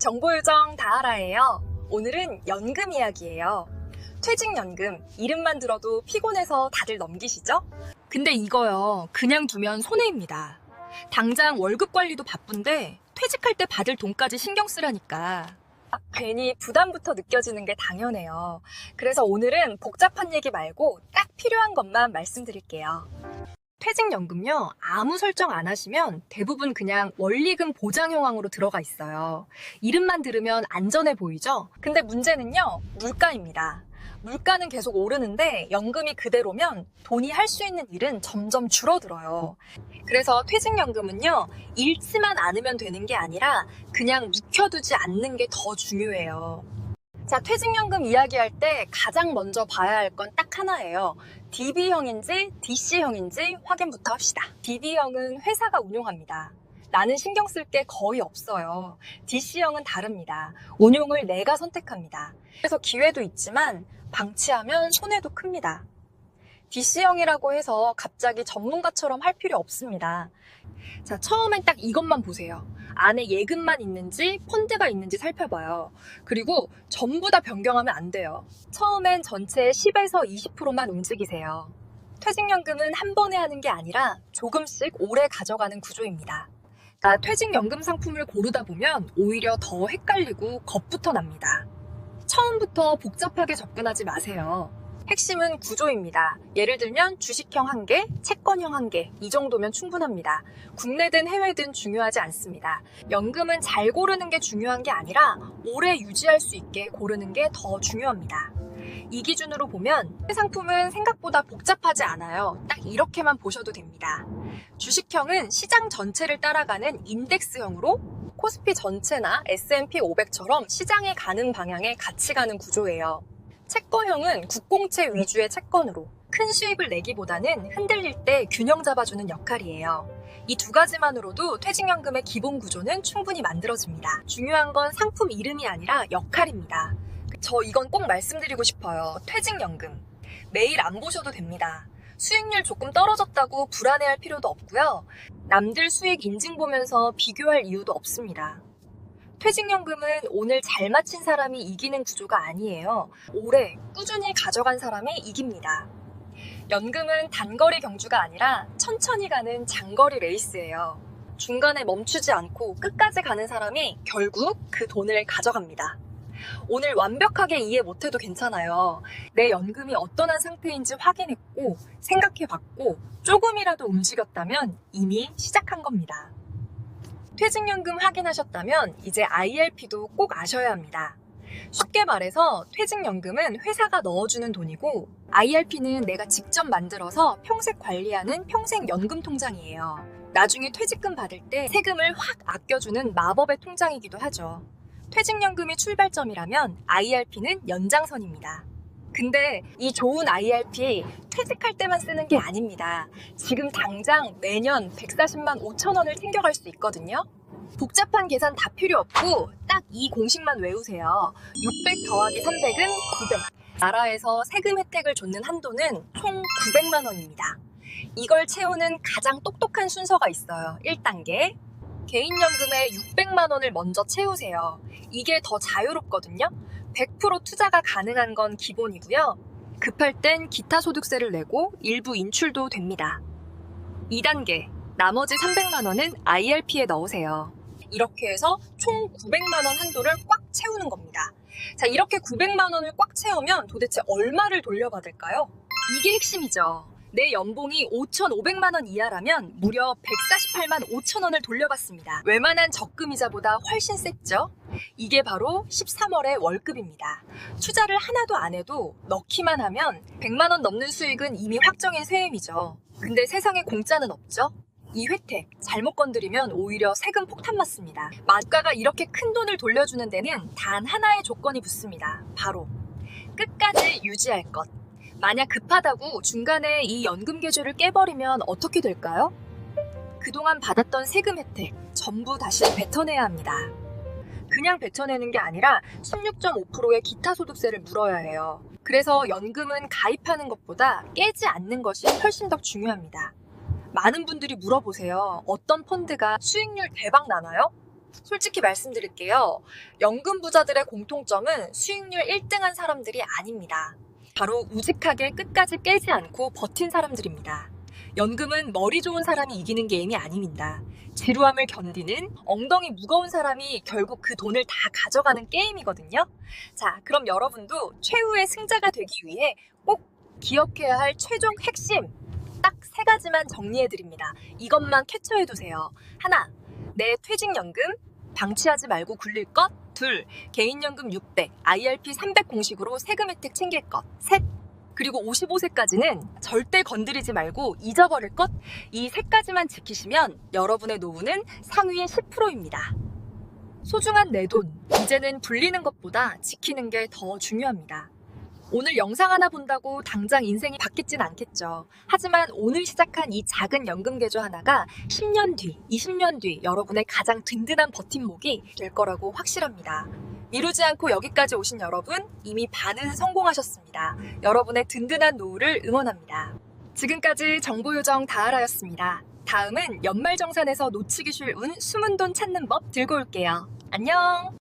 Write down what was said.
정보요정 다하라예요. 오늘은 연금 이야기예요. 퇴직연금, 이름만 들어도 피곤해서 다들 넘기시죠? 근데 이거요, 그냥 두면 손해입니다. 당장 월급 관리도 바쁜데 퇴직할 때 받을 돈까지 신경 쓰라니까. 괜히 부담부터 느껴지는 게 당연해요. 그래서 오늘은 복잡한 얘기 말고 딱 필요한 것만 말씀드릴게요. 퇴직연금요, 아무 설정 안 하시면 대부분 그냥 원리금 보장형으로 들어가 있어요. 이름만 들으면 안전해 보이죠? 근데 문제는요, 물가입니다. 물가는 계속 오르는데 연금이 그대로면 돈이 할 수 있는 일은 점점 줄어들어요. 그래서 퇴직연금은요, 잃지만 않으면 되는 게 아니라 그냥 묵혀두지 않는 게 더 중요해요. 자, 퇴직연금 이야기할 때 가장 먼저 봐야 할 건 딱 하나예요. DB형인지 DC형인지 확인부터 합시다. DB형은 회사가 운용합니다. 나는 신경 쓸 게 거의 없어요. DC형은 다릅니다. 운용을 내가 선택합니다. 그래서 기회도 있지만 방치하면 손해도 큽니다. DC형이라고 해서 갑자기 전문가처럼 할 필요 없습니다. 자, 처음엔 딱 이것만 보세요. 안에 예금만 있는지 펀드가 있는지 살펴봐요. 그리고 전부 다 변경하면 안 돼요. 처음엔 전체의 10에서 20%만 움직이세요. 퇴직연금은 한 번에 하는 게 아니라 조금씩 오래 가져가는 구조입니다. 퇴직연금 상품을 고르다 보면 오히려 더 헷갈리고 겁부터 납니다. 처음부터 복잡하게 접근하지 마세요. 핵심은 구조입니다. 예를 들면 주식형 1개, 채권형 1개, 이 정도면 충분합니다. 국내든 해외든 중요하지 않습니다. 연금은 잘 고르는 게 중요한 게 아니라 오래 유지할 수 있게 고르는 게 더 중요합니다. 이 기준으로 보면 상품은 생각보다 복잡하지 않아요. 딱 이렇게만 보셔도 됩니다. 주식형은 시장 전체를 따라가는 인덱스형으로 코스피 전체나 S&P 500처럼 시장에 가는 방향에 같이 가는 구조예요. 채권형은 국공채 위주의 채권으로 큰 수익을 내기보다는 흔들릴 때 균형 잡아주는 역할이에요. 이 두 가지만으로도 퇴직연금의 기본 구조는 충분히 만들어집니다. 중요한 건 상품 이름이 아니라 역할입니다. 저 이건 꼭 말씀드리고 싶어요. 퇴직연금. 매일 안 보셔도 됩니다. 수익률 조금 떨어졌다고 불안해할 필요도 없고요. 남들 수익 인증 보면서 비교할 이유도 없습니다. 퇴직연금은 오늘 잘 마친 사람이 이기는 구조가 아니에요. 오래 꾸준히 가져간 사람이 이깁니다. 연금은 단거리 경주가 아니라 천천히 가는 장거리 레이스예요. 중간에 멈추지 않고 끝까지 가는 사람이 결국 그 돈을 가져갑니다. 오늘 완벽하게 이해 못해도 괜찮아요. 내 연금이 어떠한 상태인지 확인했고 생각해봤고 조금이라도 움직였다면 이미 시작한 겁니다. 퇴직연금 확인하셨다면 이제 IRP도 꼭 아셔야 합니다. 쉽게 말해서 퇴직연금은 회사가 넣어주는 돈이고 IRP는 내가 직접 만들어서 평생 관리하는 평생연금 통장이에요. 나중에 퇴직금 받을 때 세금을 확 아껴주는 마법의 통장이기도 하죠. 퇴직연금이 출발점이라면 IRP는 연장선입니다. 근데 이 좋은 IRP 퇴직할 때만 쓰는 게 아닙니다. 지금 당장 매년 140만 5천 원을 챙겨갈 수 있거든요. 복잡한 계산 다 필요 없고 딱 이 공식만 외우세요. 600 더하기 300은 900. 나라에서 세금 혜택을 줬는 한도는 총 900만 원입니다. 이걸 채우는 가장 똑똑한 순서가 있어요. 1단계. 개인연금에 600만 원을 먼저 채우세요. 이게 더 자유롭거든요. 100% 투자가 가능한 건 기본이고요. 급할 땐 기타 소득세를 내고 일부 인출도 됩니다. 2단계, 나머지 300만 원은 IRP에 넣으세요. 이렇게 해서 총 900만 원 한도를 꽉 채우는 겁니다. 자, 이렇게 900만 원을 꽉 채우면 도대체 얼마를 돌려받을까요? 이게 핵심이죠. 내 연봉이 5,500만 원 이하라면 무려 148만 5천 원을 돌려받습니다. 웬만한 적금이자보다 훨씬 셌죠? 이게 바로 13월의 월급입니다. 투자를 하나도 안 해도 넣기만 하면 100만 원 넘는 수익은 이미 확정인 셈이죠. 근데 세상에 공짜는 없죠? 이 혜택 잘못 건드리면 오히려 세금 폭탄 맞습니다. 국가가 이렇게 큰 돈을 돌려주는 데는 단 하나의 조건이 붙습니다. 바로 끝까지 유지할 것. 만약 급하다고 중간에 이 연금 계좌를 깨버리면 어떻게 될까요? 그동안 받았던 세금 혜택 전부 다시 뱉어내야 합니다. 그냥 뱉어내는 게 아니라 16.5%의 기타 소득세를 물어야 해요. 그래서 연금은 가입하는 것보다 깨지 않는 것이 훨씬 더 중요합니다. 많은 분들이 물어보세요. 어떤 펀드가 수익률 대박 나나요? 솔직히 말씀드릴게요. 연금 부자들의 공통점은 수익률 1등한 사람들이 아닙니다. 바로 우직하게 끝까지 깨지 않고 버틴 사람들입니다. 연금은 머리 좋은 사람이 이기는 게임이 아닙니다. 지루함을 견디는 엉덩이 무거운 사람이 결국 그 돈을 다 가져가는 게임이거든요. 자, 그럼 여러분도 최후의 승자가 되기 위해 꼭 기억해야 할 최종 핵심 딱 3가지만 정리해드립니다. 이것만 캡처해두세요. 하나, 내 퇴직연금 방치하지 말고 굴릴 것. 둘, 개인연금 600, IRP 300 공식으로 세금 혜택 챙길 것. 셋, 그리고 55세까지는 절대 건드리지 말고 잊어버릴 것. 이 3가지만 지키시면 여러분의 노후는 상위의 10%입니다. 소중한 내 돈, 이제는 불리는 것보다 지키는 게 더 중요합니다. 오늘 영상 하나 본다고 당장 인생이 바뀌진 않겠죠. 하지만 오늘 시작한 이 작은 연금 개조 하나가 10년 뒤, 20년 뒤 여러분의 가장 든든한 버팀목이 될 거라고 확실합니다. 미루지 않고 여기까지 오신 여러분, 이미 반은 성공하셨습니다. 여러분의 든든한 노후를 응원합니다. 지금까지 정보요정 다하라였습니다. 다음은 연말정산에서 놓치기 쉬운 숨은 돈 찾는 법 들고 올게요. 안녕!